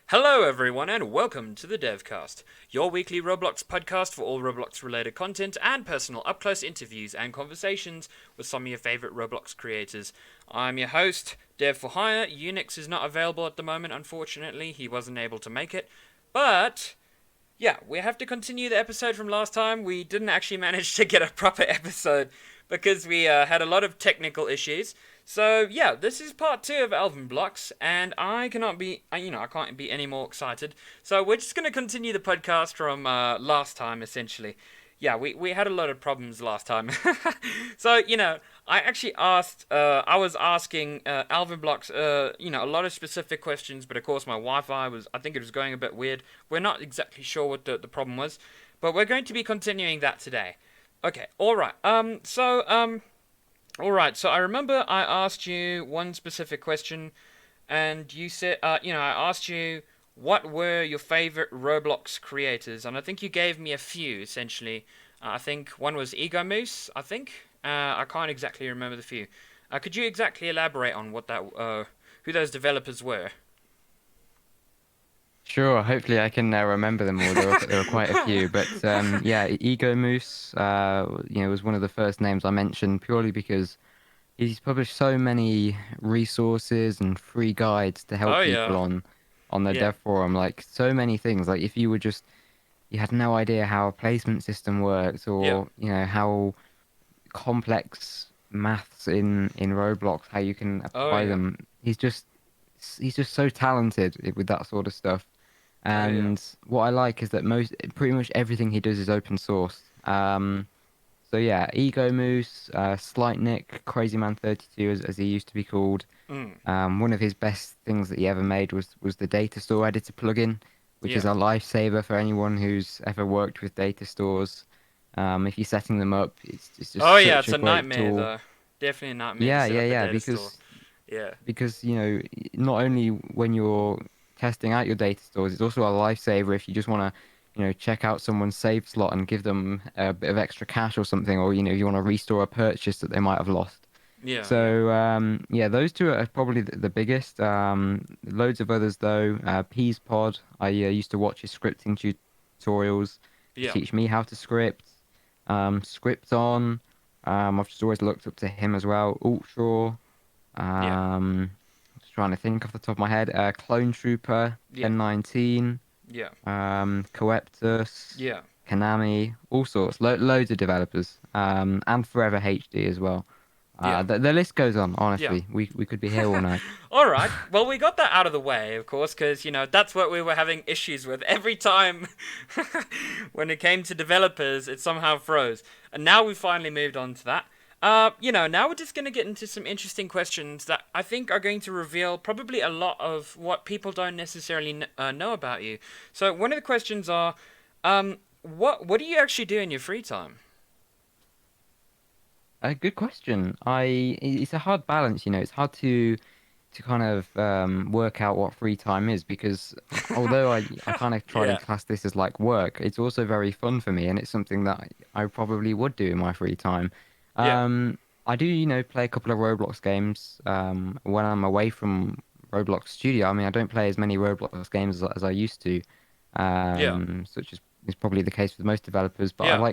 Hello, everyone, and welcome to the DevCast, your weekly Roblox podcast for all Roblox-related content and personal up-close interviews and conversations with some of your favorite Roblox creators. I'm your host, Dev for Hire. Unix is not available at the moment, unfortunately. He wasn't able to make it. But yeah, we have to continue the episode from last time. We didn't actually manage to get a proper episode because we had a lot of technical issues. So yeah, this is part 2 of AlvinBlox, and I cannot be, I can't be any more excited. So we're just going to continue the podcast from last time, essentially. Yeah, we had a lot of problems last time. So, I actually I was asking AlvinBlox, a lot of specific questions, but of course my Wi-Fi I think it was going a bit weird. We're not exactly sure what the problem was, but we're going to be continuing that today. Okay, alright, alright, so I remember I asked you one specific question, and you said, I asked you what were your favorite Roblox creators, and I think you gave me a few, essentially. I think one was Ego Moose, I think. I can't exactly remember the few. Could you exactly elaborate on who those developers were? Sure, hopefully I can remember them all. There were quite a few, but yeah, Ego Moose, was one of the first names I mentioned purely because he's published so many resources and free guides to help Oh people yeah, on the yeah, dev forum. Like so many things. Like if you had no idea how a placement system works, yeah. or how complex maths in Roblox, how you can Oh apply yeah, them. He's just so talented with that sort of stuff. oh yeah, And what I like is that pretty much everything he does is open source. So yeah, Ego Moose, Slight Nick, Crazy Man 32, as he used to be called. mm, One of his best things that he ever made was the data store editor plugin, which is yeah. a lifesaver for anyone who's ever worked with data stores. If you're setting them up, it's just Oh yeah, such it's a a great nightmare tool. though. Definitely a nightmare to Yeah, set yeah, up a yeah. data store. Yeah. Because not only when you're testing out your data stores, it's also a lifesaver if you just want to check out someone's save slot and give them a bit of extra cash or something, or you want to restore a purchase that they might have lost. Yeah, yeah, So yeah, those two are probably the biggest. Loads of others though. Peas Pod, I used to watch his scripting tutorials to yeah, teach me how to script. Script on. I've just always looked up to him as well. Ultra. yeah, Just trying to think off the top of my head. Clone Trooper, yeah, 1019, yeah, Coeptus, yeah, Konami, all sorts. Loads of developers. And Forever HD as well. yeah, The list goes on, yeah. honestly. We could be here all night. All right. Well, we got that out of the way, of course, because that's what we were having issues with every time. When it came to developers, it somehow froze, and now we finally moved on to that. Now we're just going to get into some interesting questions that I think are going to reveal probably a lot of what people don't necessarily know about you. So one of the questions are, what do you actually do in your free time? A good question. It's a hard balance, It's hard to kind of work out what free time is because although I kind of try to Yeah, class this as like work, it's also very fun for me and it's something that I probably would do in my free time. yeah, I do, play a couple of Roblox games when I'm away from Roblox Studio. I mean, I don't play as many Roblox games as I used to, yeah, such as is probably the case with most developers, but yeah,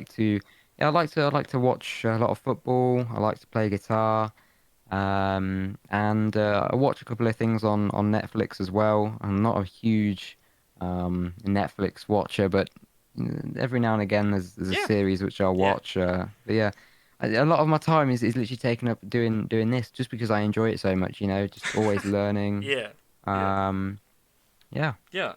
yeah, I like to watch a lot of football. I like to play guitar. And I watch a couple of things on Netflix as well. I'm not a huge Netflix watcher, but every now and again there's a yeah, series which I'll yeah, watch. But yeah, a lot of my time is literally taken up doing this just because I enjoy it so much. Just always learning. yeah, yeah. Um, yeah. Yeah.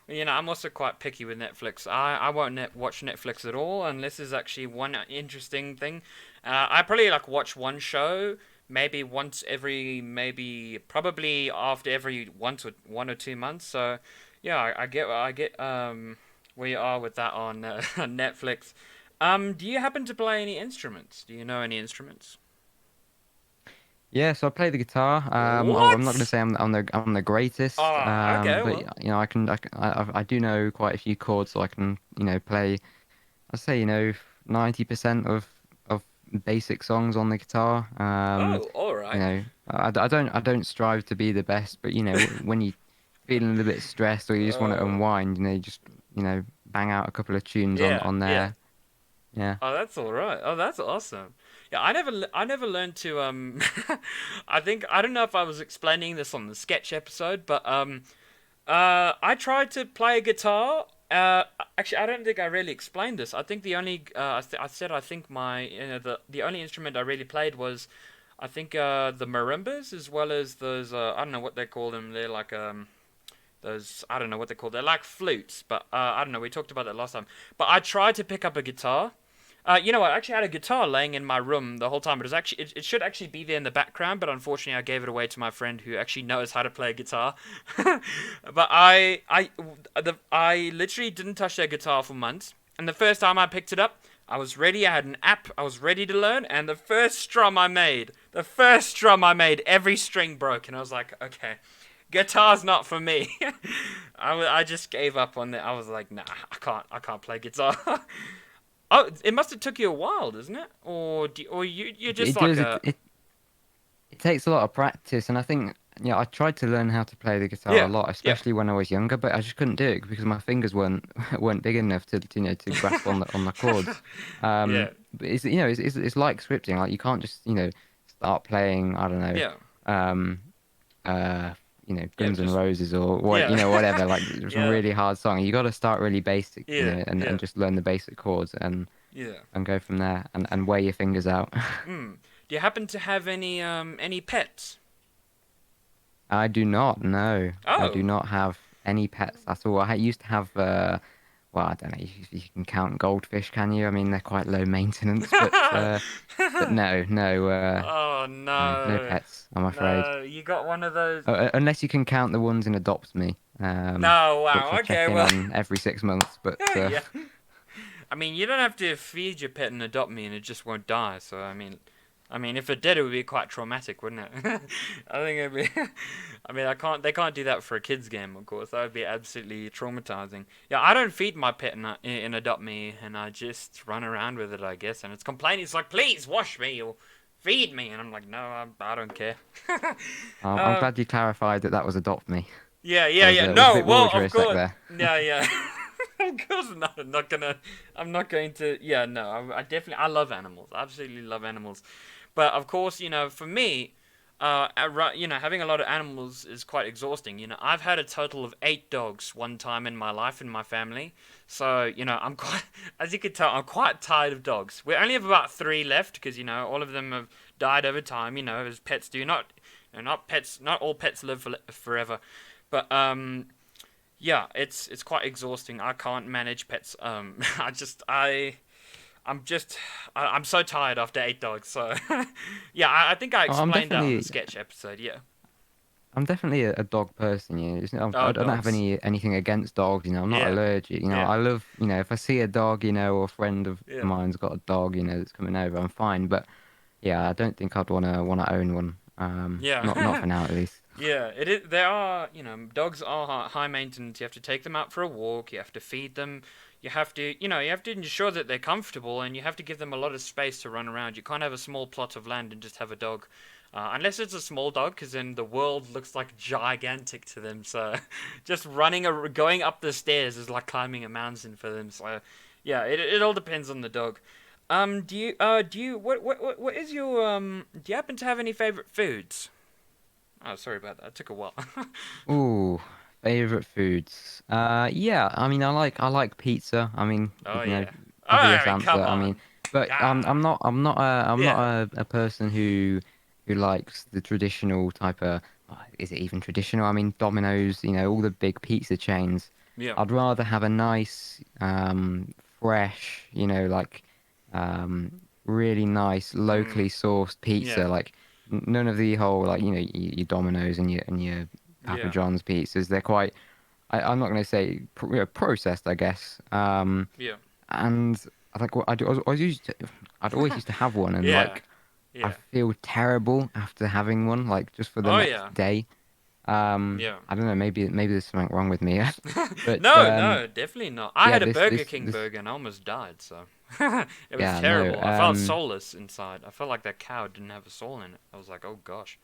Well, I'm also quite picky with Netflix. I won't watch Netflix at all unless there's actually one interesting thing. I probably like watch one show maybe once every maybe probably after every 1 or 2 months. So yeah, I get where you are with that on on Netflix. Do you happen to play any instruments? Do you know any instruments? Yeah, so I play the guitar. I'm not going to What? say I'm the greatest, Ah, okay, but well, I do know quite a few chords, so I can play. I'd say 90% of basic songs on the guitar. oh, all right. I don't strive to be the best, but when you feeling a bit stressed or you just want to Oh, unwind, you just bang out a couple of tunes on yeah, on yeah. there. Yeah. Oh, that's all right. Oh, that's awesome. Yeah, I never learned to I think I don't know if I was explaining this on the sketch episode, but I tried to play guitar. Actually, I don't think I really explained this. I think the only I said I think my the only instrument I really played was I think the marimbas as well as those I don't know what they call them. They're like those I don't know what they're called. They're like flutes, but I don't know. We talked about that last time. But I tried to pick up a guitar. You know what? I actually had a guitar laying in my room the whole time. It was actually it should actually be there in the background, but unfortunately I gave it away to my friend who actually knows how to play guitar. But I literally didn't touch that guitar for months. And the first time I picked it up, I was ready. I had an app. I was ready to learn. And the first strum I made, every string broke, and I was like, okay, guitar's not for me. I just gave up on it. I was like, nah, I can't play guitar. Oh, it must have took you a while, doesn't it? Or you're just It like does. a It takes a lot of practice, and I think I tried to learn how to play the guitar a yeah, lot, yeah, especially when I was younger, but I just couldn't do it because my fingers weren't weren't big enough to grasp on the chords. yeah, But it's like scripting. Like you can't just start playing. I don't know. yeah, Um, yeah, Guns N' just Roses or what yeah, whatever. Like some yeah, really hard song. You got to start really basic, yeah, and yeah, just learn the basic chords yeah. and go from there and wear your fingers out. Hmm. Do you happen to have any pets? I do not, no. I do Oh. not have any pets at all. I used to have, well, I don't know if you can count goldfish, can you? I mean, they're quite low maintenance, but Oh no no, pets, I'm afraid. no! You got one of those. Unless you can count the ones in Adopt Me, No, which wow. I check Okay, in well, on every 6 months. But yeah. I mean, you don't have to feed your pet and adopt me, and it just won't die. So I mean, if it did, it would be quite traumatic, wouldn't it? I think it'd be. I mean, I can't. They can't do that for a kids game, of course. That would be absolutely traumatizing. Yeah, I don't feed my pet in Adopt Me, and I just run around with it, I guess. And it's complaining. It's like, please wash me or feed me, and I'm like, no, I don't care. I'm um, glad you clarified that was Adopt Me. yeah. I was a No, bit well, worried for of a sec course. there. Yeah. Of course not. I'm not gonna. I'm not going to. Yeah, no. I definitely. I love animals. I absolutely love animals. But of course, for me, having a lot of animals is quite exhausting. I've had a total of 8 dogs one time in my life in my family. So I'm quite, as you can tell, I'm quite tired of dogs. We only have about 3 left because all of them have died over time. As pets do. Not pets. Not all pets live forever. But yeah, it's quite exhausting. I can't manage pets. I'm just I'm so tired after 8 dogs. So yeah, I think I Oh, I'm explained that on the definitely sketch episode. Yeah. I'm definitely a dog person, Oh, I don't have dogs. anything against dogs, I'm not Yeah. allergic, Yeah. I love, if I see a dog, or a friend of Yeah. mine's got a dog, that's coming over, I'm fine. But yeah, I don't think I'd wanna own one. Not Yeah. for now at least. Yeah, it is. There are, dogs are high maintenance. You have to take them out for a walk. You have to feed them. You have to ensure that they're comfortable, and you have to give them a lot of space to run around. You can't have a small plot of land and just have a dog, unless it's a small dog, because then the world looks like gigantic to them. So, just going up the stairs is like climbing a mountain for them. So, yeah, it all depends on the dog. What is your do you happen to have any favorite foods? Oh, sorry about that. It took a while. Ooh, favorite foods. Yeah, I mean, I like pizza. I mean, Oh yeah. obvious Oh, answer. come I mean, on. but Ah, I'm not yeah. a person who likes the traditional type of. Is it even traditional? I mean, Domino's. All the big pizza chains. Yeah. I'd rather have a nice, fresh. Really nice Mm. locally sourced Yeah. pizza. Like none of the whole your Domino's and your Papa Yeah. John's pizzas. They're quite. I'm not going to say processed, I guess. Yeah. And I think what I'd always used to have one, and Yeah. like I Yeah. feel terrible after having one, like just for the Oh next yeah. day. Yeah. I don't know, maybe there's something wrong with me, but No, definitely not. I yeah, had a Burger King this burger and I almost died, so it was yeah no terrible. I felt soulless inside. I felt like that cow didn't have a soul in it. I was like, oh gosh.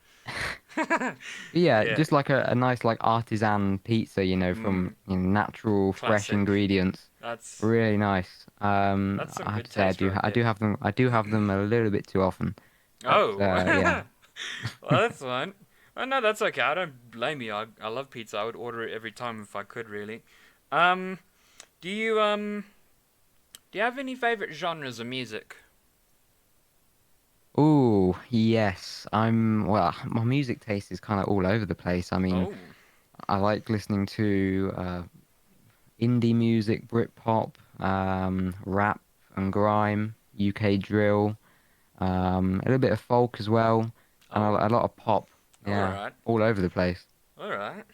Yeah, Yeah. just like a nice like artisan pizza, from Mm, natural, fresh classic. ingredients. That's Really nice. that's some I have good to say taste right I there. do have them. I do have them a little bit too often, but Oh, yeah. well, that's fine. Oh, no, that's okay. I don't blame you. I love pizza. I would order it every time if I could, really. Um, do you do you have any favorite genres of music? Oh, yes. Well, my music taste is kind of all over the place. I mean, Oh, I like listening to indie music, Britpop, rap and grime, UK drill, a little bit of folk as well, and oh, a lot of pop. all Yeah, right, all over the place. all right.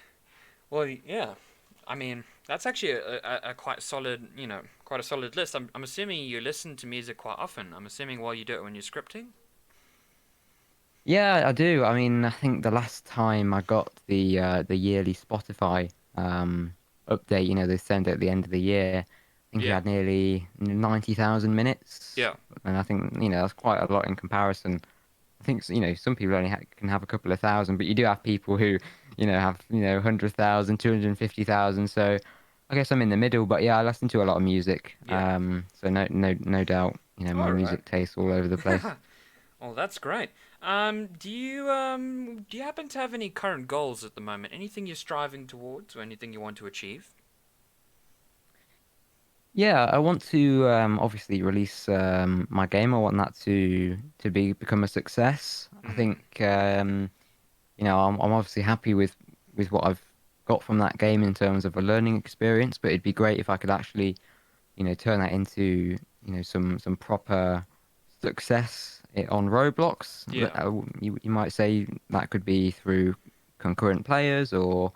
Well, yeah. I mean, that's actually a quite solid, quite a solid list. I'm assuming you listen to music quite often. I'm assuming while you do it when you're scripting. Yeah, I do. I mean, I think the last time I got the yearly Spotify update, they send it at the end of the year. I think it Yeah, had nearly 90,000 minutes, yeah, and I think that's quite a lot in comparison. I think some people only can have a couple of thousand, but you do have people who have 100,000, 250,000. So I guess I'm in the middle. But yeah, I listen to a lot of music. yeah. So no doubt, my All right. music tastes all over the place. Well, that's great. Do you happen to have any current goals at the moment? Anything you're striving towards, or anything you want to achieve? Yeah, I want to obviously release my game. I want that to become a success. I Hmm. think I'm obviously happy with what I've got from that game in terms of a learning experience, but it'd be great if I could actually turn that into some proper success on Roblox. Yeah. You might say that could be through concurrent players or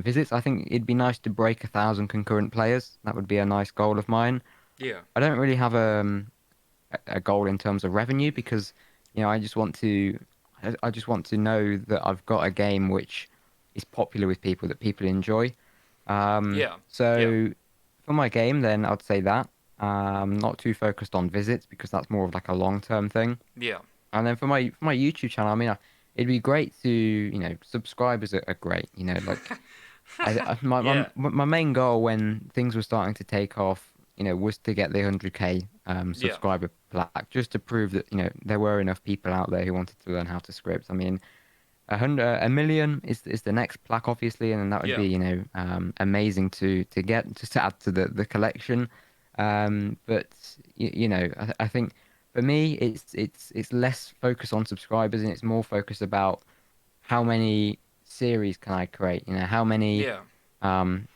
visits. I think it'd be nice to break 1,000 concurrent players. That would be a nice goal of mine. Yeah. I don't really have a goal in terms of revenue because I just want to I just want to know that I've got a game which is popular with people that people enjoy. Yeah. Yeah. So for my game, then I'd say that not too focused on visits because that's more of like a long-term thing. Yeah. And then for my YouTube channel, I mean, it'd be great to subscribers are great. Like Yeah. my main goal when things were starting to take off, was to get the 100K Yeah. subscriber plaque, just to prove that there were enough people out there who wanted to learn how to script. I mean, a million is the next plaque, obviously, and then that would Yeah. be amazing to get just to add to the collection. But I think for me, it's less focus on subscribers and it's more focus about how many series can I create? How many Yeah.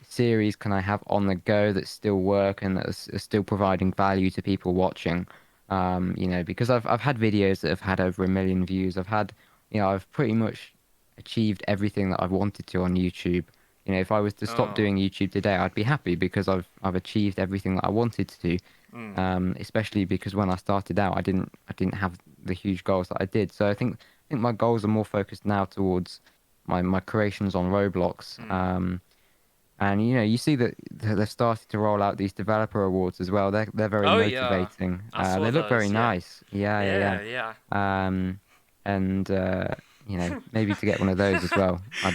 series can I have on the go that still work and that are still providing value to people watching? Because I've had videos that have had over 1 million views. I've pretty much achieved everything that I've wanted to on YouTube. If I was to stop Oh. doing YouTube today, I'd be happy because I've achieved everything that I wanted to do. Mm. Especially because when I started out, I didn't have the huge goals that I did. So I think my goals are more focused now towards my creations on Roblox. Mm. And you see that they've started to roll out these developer awards as well. They're very Oh yeah. motivating. I saw They look very those. Yeah. nice. Yeah. Yeah. Yeah. And maybe to get one of those as well. I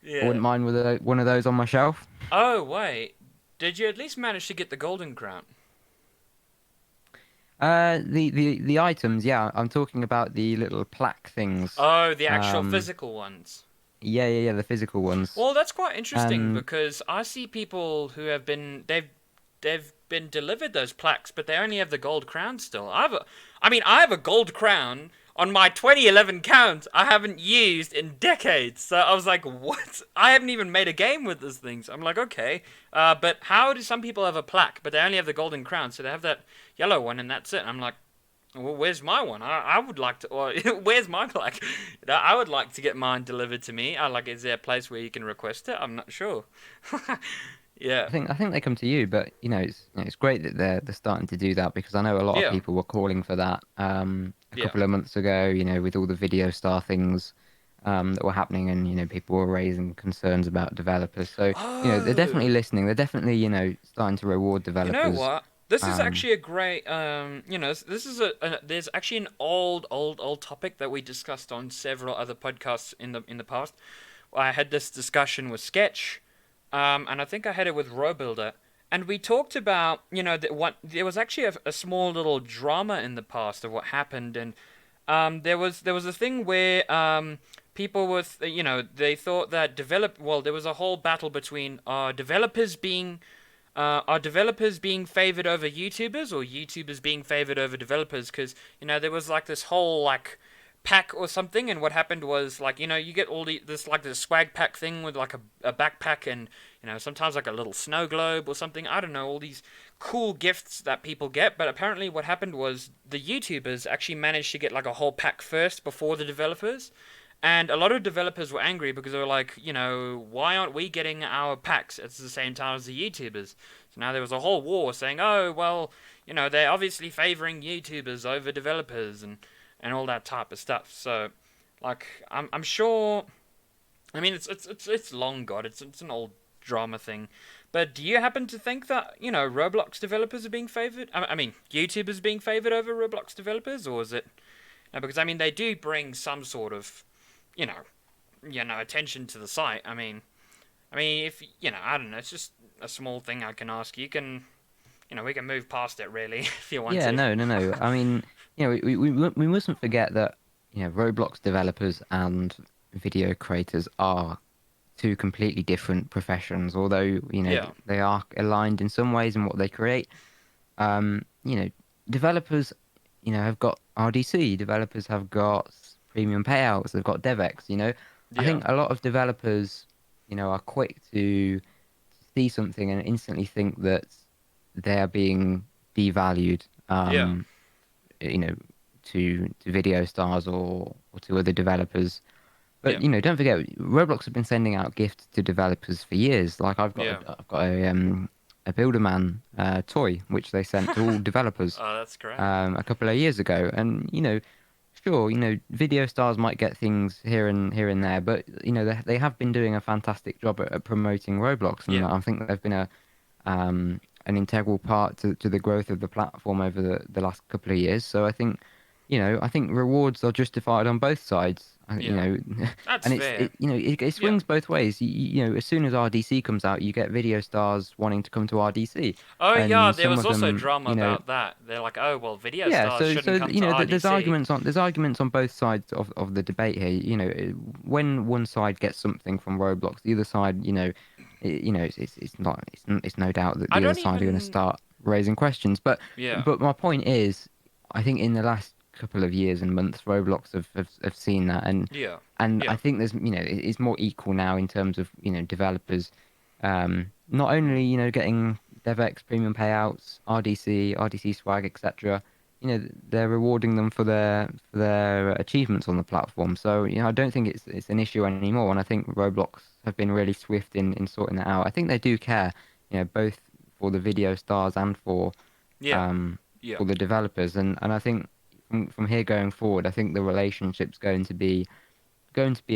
Yeah. wouldn't mind with one of those on my shelf. Oh wait. Did you at least manage to get the golden crown? The items, yeah, I'm talking about the little plaque things. Oh, the actual Um, physical ones. yeah, the physical ones. Well, that's quite interesting And because I see people who have they've been delivered those plaques, but they only have the gold crown still. I have a gold crown on my 2011 count. I haven't used in decades. So I was like, what? I haven't even made a game with these things. I'm like, okay, but how do some people have a plaque, but they only have the golden crown? So they have that yellow one, and that's it. I'm like, well, where's my one? I would like to. Or, where's my plaque? I would like to get mine delivered to me. Is there a place where you can request it? I'm not sure. Yeah. I think they come to you, but it's great that they're starting to do that because I know a lot of Yeah. people were calling for that a Yeah. couple of months ago. With all the video star things that were happening, and people were raising concerns about developers. So they're definitely Oh, listening. They're definitely starting to reward you know developers. what? This is Um, actually a great, this is there's actually an old topic that we discussed on several other podcasts in the past. I had this discussion with Sketch, and I think I had it with Robuilder, and we talked about, what there was actually a small little drama in the past of what happened, and there was a thing where people with they thought that there was a whole battle between are developers being favored over YouTubers or YouTubers being favored over developers? Because there was like this whole like pack or something, and what happened was like you get all this swag pack thing with like a backpack and sometimes like a little snow globe or something. I don't know, all these cool gifts that people get. But apparently, what happened was the YouTubers actually managed to get like a whole pack first before the developers. And a lot of developers were angry because they were like, why aren't we getting our packs at the same time as the YouTubers? So now there was a whole war saying, oh, well, they're obviously favoring YouTubers over developers and all that type of stuff. So, like, I'm sure. I mean, it's long gone. It's an old drama thing. But do you happen to think that Roblox developers are being favored? I mean, YouTubers being favored over Roblox developers, or is it? No, because I mean, they do bring some sort of you know, attention to the site. I mean, if I don't know, it's just a small thing I can ask. You can, we can move past it really if you want yeah, to. no, no, no. I mean, we mustn't forget that Roblox developers and video creators are two completely different professions. Although Yeah, they are aligned in some ways in what they create. You know, developers, have got RDC. Developers have got premium payouts. They've got DevX. I yeah, think a lot of developers, are quick to see something and instantly think that they're being devalued. yeah, You know, to video stars or to other developers. yeah, But don't forget, Roblox have been sending out gifts to developers for years. Like yeah. I've got a Builderman toy which they sent to all developers Oh, that's great. a couple of years ago, and sure, video stars might get things here and there, but they have been doing a fantastic job at promoting Roblox, and Yeah, I think they've been an integral part to the growth of the platform over the last couple of years. So I think rewards are justified on both sides. yeah. That's And fair. it Yeah. swings both ways. As soon as RDC comes out, you get video stars wanting to come to RDC, Oh yeah, and there some was of also them, drama about that. They're like, oh well, video yeah. stars So shouldn't come to there's RDC. arguments on both sides of the debate here. When one side gets something from Roblox, the other side, it's not it's no doubt that I the other don't side are going to even. start raising questions. But Yeah, my point is, I think in the last couple of years and months, Roblox have seen that, yeah, and I yeah. think there's it's more equal now in terms of developers, not only getting DevX premium payouts, RDC swag, etc. They're rewarding them for their achievements on the platform. So I don't think it's an issue anymore, and I think Roblox have been really swift in sorting that out. I think they do care, both for the video stars and Yeah, um yeah, for the developers, and I think from here going forward, I think the relationship's going to be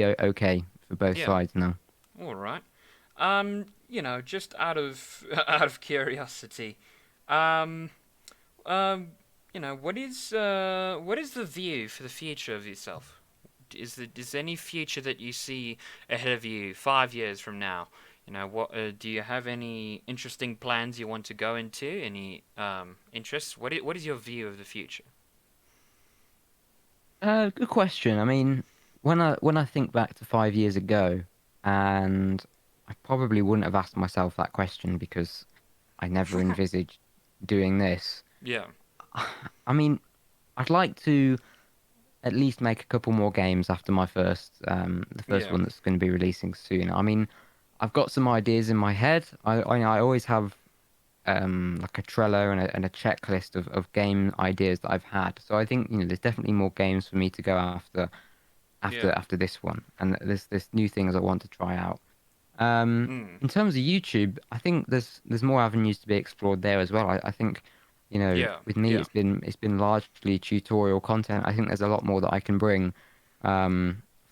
okay for both yeah. sides now. All right. Just out of out of curiosity, um, what is the view for the future of yourself? Is there any future that you see ahead of you 5 years from now? What do you have any interesting plans you want to go into? Any interests? What is your view of the future? Good question. I mean, when I think back to 5 years ago, and I probably wouldn't have asked myself that question because I never envisaged doing this. Yeah, I mean, I'd like to at least make a couple more games after the first yeah, one that's going to be releasing soon. I mean, I've got some ideas in my head. I always have like a Trello and a checklist of game ideas that I've had. So I think there's definitely more games for me to go after yeah. after this one, and there's new things I want to try out. Mm, In terms of YouTube, I think there's more avenues to be explored there as well. I think, yeah, with me yeah, it's been largely tutorial content. I think there's a lot more that I can bring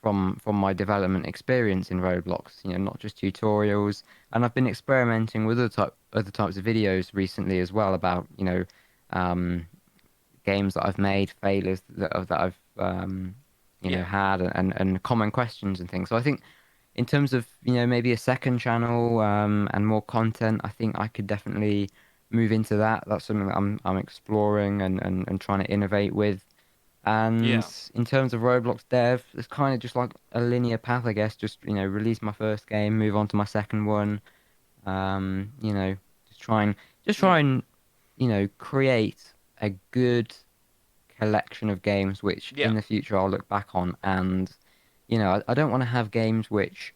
from my development experience in Roblox. Not just tutorials, and I've been experimenting with other types of videos recently as well about um, games that I've made, failures that I've Yeah. had, and common questions and things. So I think in terms of maybe a second channel and more content, I think I could definitely move into that. That's something that I'm exploring and trying to innovate with. And Yeah. in terms of Roblox dev, it's kind of just like a linear path, I guess. Just release my first game, move on to my second one. Um, you know, just try and just try Mm. and create a good collection of games which Yeah. in the future I'll look back on. And I don't want to have games which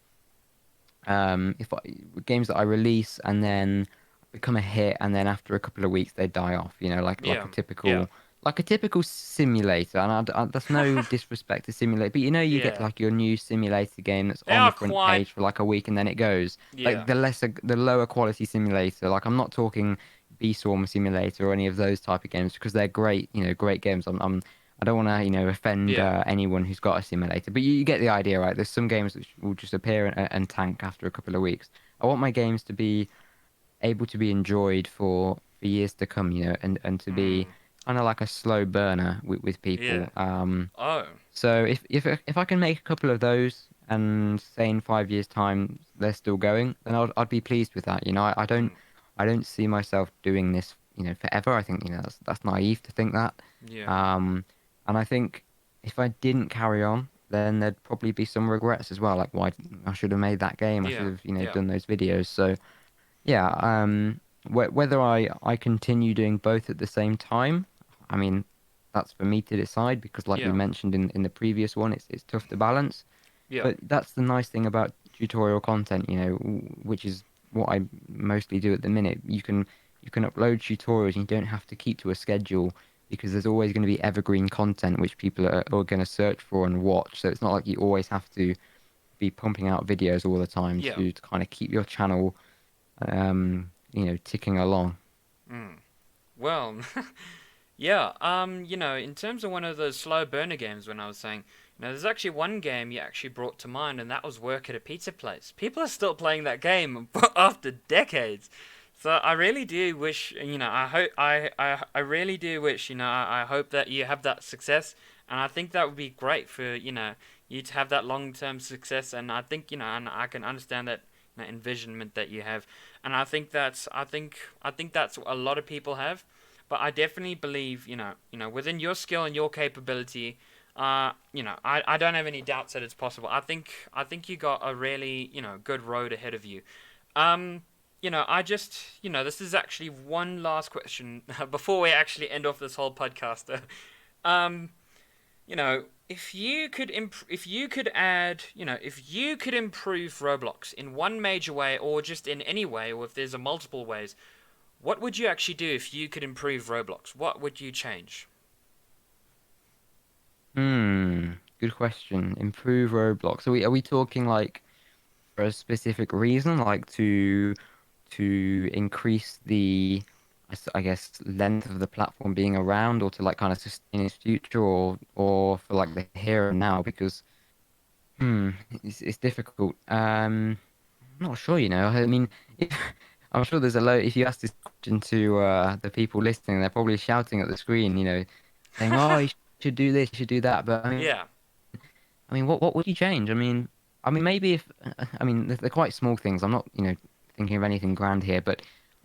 if I, games that I release and then become a hit, and then after a couple of weeks they die off. Like Yeah. a Yeah. typical simulator. And that's no disrespect to simulator, but you get Yeah. like your new simulator game that's They on are the front quite. page for like a week and then it goes. Like Yeah. the lower quality simulator. Like I'm not talking Swarm Simulator or any of those type of games because they're great. Great games. I don't want to, offend Yeah. anyone who's got a simulator, but you get the idea, right? There's some games which will just appear and tank after a couple of weeks. I want my games to be able to be enjoyed for years to come, and to be Mm. kind of like a slow burner with Yeah. people. Oh. So if I can make a couple of those and say in 5 years' time they're still going, then I'd be pleased with that. Mm. I don't see myself doing this, forever. I think that's naive to think that. Yeah. Um, and I think if I didn't carry on, then there'd probably be some regrets as well. Like why I should have made that game. I should Yeah. have Yeah. done those videos. So yeah, whether I continue doing both at the same time, I mean, that's for me to decide because, like we Yeah. mentioned in the previous one, it's tough to balance. Yeah. But that's the nice thing about tutorial content, which is what I mostly do at the minute. You can upload tutorials and you don't have to keep to a schedule because there's always going to be evergreen content which people are going to search for and watch. So it's not like you always have to be pumping out videos all the time Yeah. to kind of keep your channel ticking along. Mm. Well, yeah. In terms of one of those slow burner games, when I was saying, there's actually one game you actually brought to mind, and that was Work at a Pizza Place. People are still playing that game after decades. So I really do wish, I hope, I really do wish, I hope that you have that success, and I think that would be great for, you to have that long-term success, and I think, and I can understand that, envisionment that you have, and I think that's what a lot of people have, but I definitely believe, within your skill and your capability, I don't have any doubts that it's possible. I think you got a really, good road ahead of you. Um, I just, this is actually one last question before we actually end off this whole podcast. um, if you could add, if you could improve Roblox in one major way, or just in any way, or if there's a multiple ways, what would you actually do if you could improve Roblox? What would you change? Good question. Improve Roblox. Are we talking like for a specific reason, like to increase the, I guess, length of the platform being around, or to like kind of sustain its future, or for like the here and now? Because hmm, it's difficult. I'm not sure. I mean, if, I'm sure there's a low. If you ask this question to the people listening, they're probably shouting at the screen, saying, "Oh, you should do this, you should do that." But Yeah, what would you change? I mean, maybe if, I mean, they're quite small things. I'm not, thinking of anything grand here, but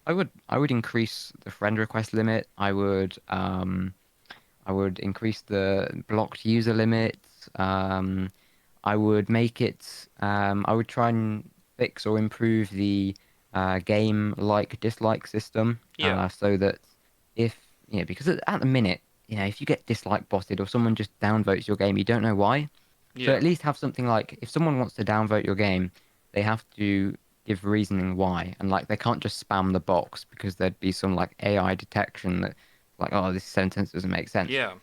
I would increase the friend request limit. I would increase the blocked user limit. I would make it. I would try and fix or improve the game like dislike system, yeah, so that if because at the minute, if you get dislike botted or someone just downvotes your game, you don't know why. So yeah, at least have something like if someone wants to downvote your game, they have to give reasoning why, and like they can't just spam the box because there'd be some like AI detection that like, oh, this sentence doesn't make sense. yeah,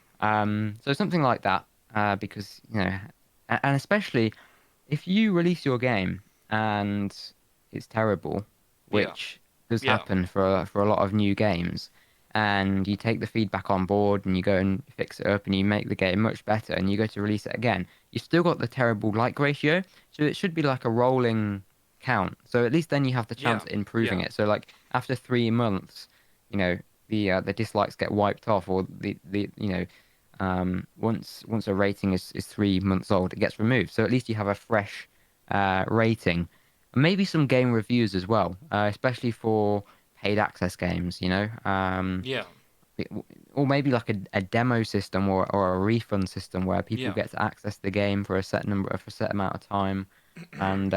So something like that, because and especially if you release your game and it's terrible, yeah, which does yeah, happen for a lot of new games, and you take the feedback on board and you go and fix it up and you make the game much better and you go to release it again, you've still got the terrible like ratio. So it should be like a rolling count. So at least then you have the chance Yeah. at improving Yeah. it. So like after 3 months, you know, the dislikes get wiped off, or the once a rating is 3 months old, it gets removed. So at least you have a fresh rating. And maybe some game reviews as well, especially for paid access games, Yeah. it- or maybe like a demo system or a refund system where people Yeah. get to access the game for a set number for a set amount of time, and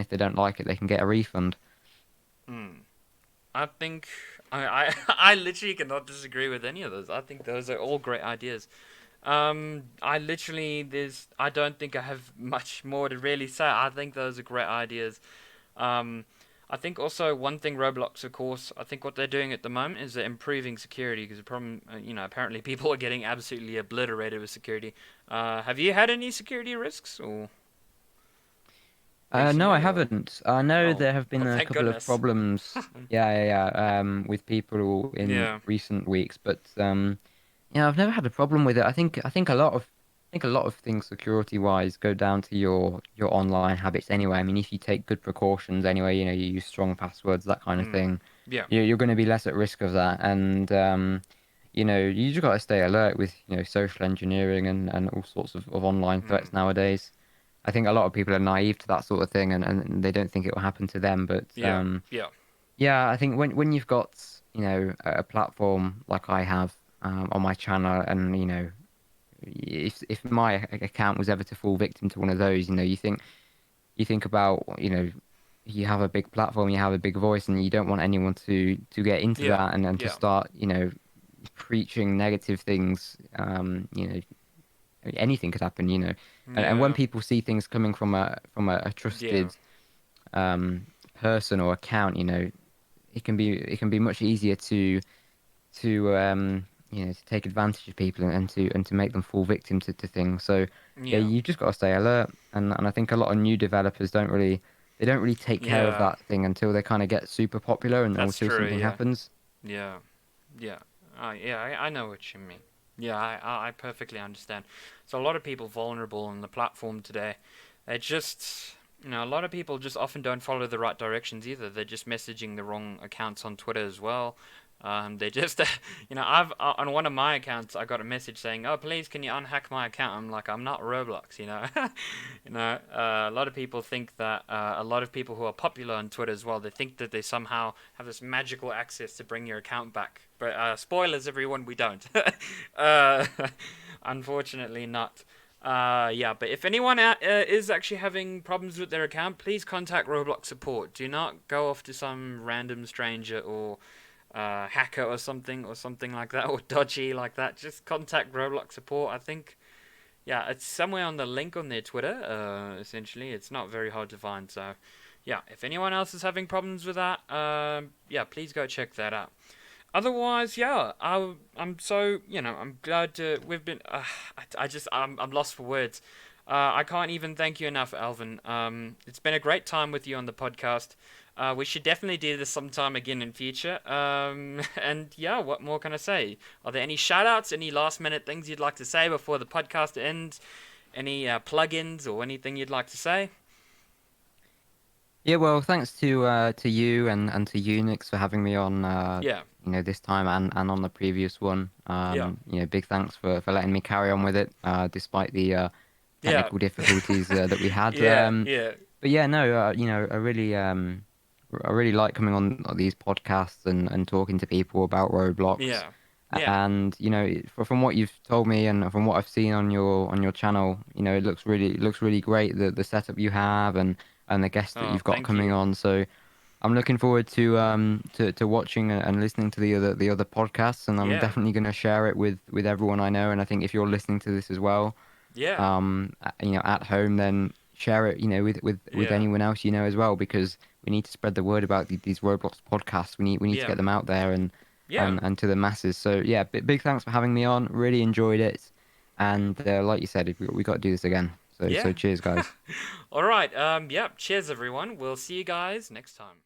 if they don't like it, they can get a refund. Hmm. I think I literally cannot disagree with any of those. I think those are all great ideas. I literally I don't think I have much more to really say. I think those are great ideas. Um, I think also one thing Roblox, of course, I think what they're doing at the moment is they're improving security because the problem, apparently people are getting absolutely obliterated with security. Have you had any security risks or No, I recently or? haven't. I know Oh, there have oh, been a thank couple of goodness. problems, with people in Yeah. recent weeks, but yeah, I've never had a problem with it. I think a lot of things security wise go down to your online habits anyway. I mean, if you take good precautions anyway, you use strong passwords, that kind of Mm. thing, Yeah. you're going to be less at risk of that. And you just got to stay alert with social engineering and all sorts of online Mm. threats nowadays. I think a lot of people are naive to that sort of thing, and they don't think it will happen to them. But Yeah. Yeah. yeah, I think when you've got a platform like I have on my channel, and if my account was ever to fall victim to one of those, you think about you have a big platform, you have a big voice, and you don't want anyone to get into Yeah. that and to Yeah. start preaching negative things. Anything could happen, and when Yeah. people see things coming from a Yeah. trusted person or account, it can be much easier to take advantage of people and to make them fall victim to things. So yeah, Yeah. you just got to stay alert, and I think a lot of new developers don't really take care of Yeah. that thing until they kind of get super popular and That's until true. something Yeah. happens. Yeah. Yeah. Yeah. I know what you mean. Yeah. I perfectly understand. So a lot of people vulnerable on the platform today. They just. A lot of people just often don't follow the right directions either. They're just messaging the wrong accounts on Twitter as well. They just, I've on one of my accounts, I got a message saying, "Oh, please, can you unhack my account?" I'm like, I'm not Roblox. A lot of people think that a lot of people who are popular on Twitter as well, they think that they somehow have this magical access to bring your account back. But spoilers, everyone, we don't. uh, Unfortunately, not. Yeah, but if anyone is actually having problems with their account, please contact Roblox support. Do not go off to some random stranger or hacker or something like that, or dodgy like that. Just contact Roblox support. I think, yeah, it's somewhere on the link on their Twitter. Essentially, it's not very hard to find. So, yeah, if anyone else is having problems with that, yeah, please go check that out. Otherwise, yeah, I'm so I'm glad to we've been. I'm lost for words. I can't even thank you enough, Alvin. It's been a great time with you on the podcast. We should definitely do this sometime again in future. And yeah, what more can I say? Are there any shout outs, any last minute things you'd like to say before the podcast ends? Any plugins or anything you'd like to say? Yeah, well, thanks to you and to Unix for having me on Yeah, this time and on the previous one. yeah, Big thanks for letting me carry on with it despite the yeah, technical difficulties that we had. yeah, yeah, But yeah, no, I really like coming on these podcasts and talking to people about Roblox. yeah, yeah. And from what you've told me and from what I've seen on your channel, it looks really great, the setup you have and the guests that Oh, you've got thank coming you. on. So I'm looking forward to watching and listening to the other podcasts, and I'm Yeah, definitely going to share it with everyone I know. And I think if you're listening to this as well, yeah, at home, then share it, with yeah, anyone else as well, because we need to spread the word about these Roblox podcasts. We need to yeah, get them out there and yeah, and and to the masses. So yeah, big thanks for having me on. Really enjoyed it, and like you said, we got to do this again. So yeah. cheers, guys. All right. Yep. Cheers, everyone. We'll see you guys next time.